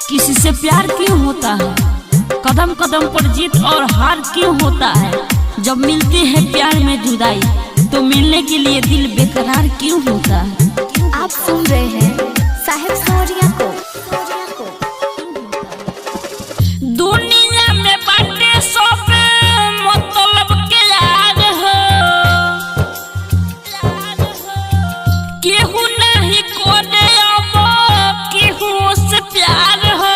किसी से प्यार क्यों होता है, कदम कदम पर जीत और हार क्यों होता है। जब मिलती है प्यार में जुदाई तो मिलने के लिए दिल बेकरार क्यों होता है। आप सुन रहे हैं साहिब सौरिया को। दुनिया में बाटे सब मतलब के यार हो, केहू नहीं कोने अब केहू से प्यार हो।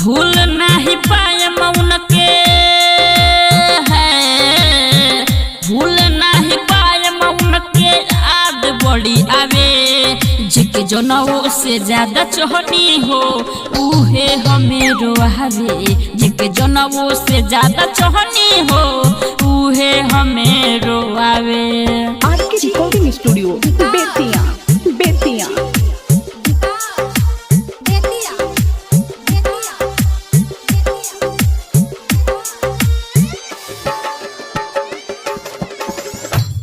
भूल नहीं पाए मौन के है, भूल नहीं पाए मौन के याद बड़ी आवे। जिके जनवो से ज्यादा चोहनी हो उहे हमें रोआवे। जिके जनवो से ज्यादा चोहनी हो उहे हमें रोआवे। RK recording studio Bettiah Bettiah.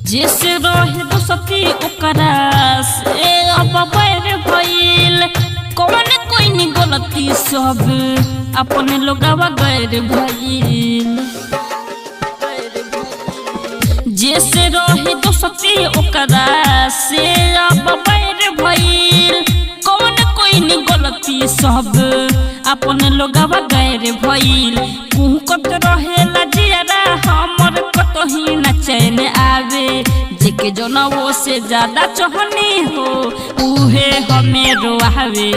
जैसे रहे दोस्ती ओकरा से अब बैर भइल, कौन कोई नहीं गलती सब अपने लोगवा गैर भइल। जैसे रहे दोस्ती ओकरा से अब बैर भइल, कौन कोई नहीं गलती सब अपने लोगवा गैर भइल। कुह कत रहेला जियारा हमर कतही न चैन आवे। जेके जनवो से ज्यादा चोहनी हो उहे हमें रोआवे।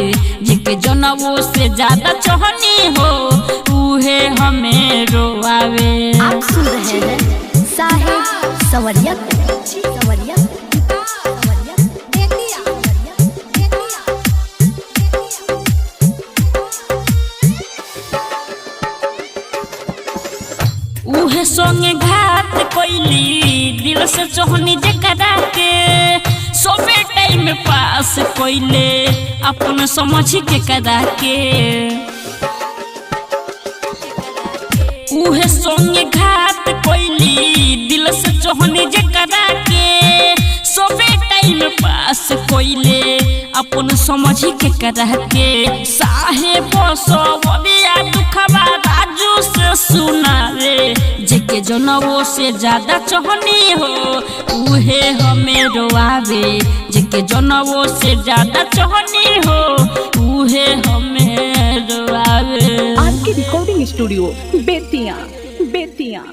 जेके जनवो से ज्यादा चोहनी हो उहे हमें रोआवे। आप सुन रहे हैं साहिब सौरिया को। सौरिया उहे संगे घात कोइली दिल से चोहनी जकरा के, सोबे टाइम पास कोइले अपन समझ के कदा के। उहे संगे घात कोइली दिल से चोहनी जकरा के, सोबे टाइम पास कोइले अपन समझ के कदा के। साहेब सौरिया दुखवा राजू से सुनावे। जेके जनवो से ज्यादा चोहनी हो उहे हमें रोआवे। जेके जनवो से ज्यादा चोहनी हो उहे हमें रोआवे। RK recording studio Bettiah Bettiah.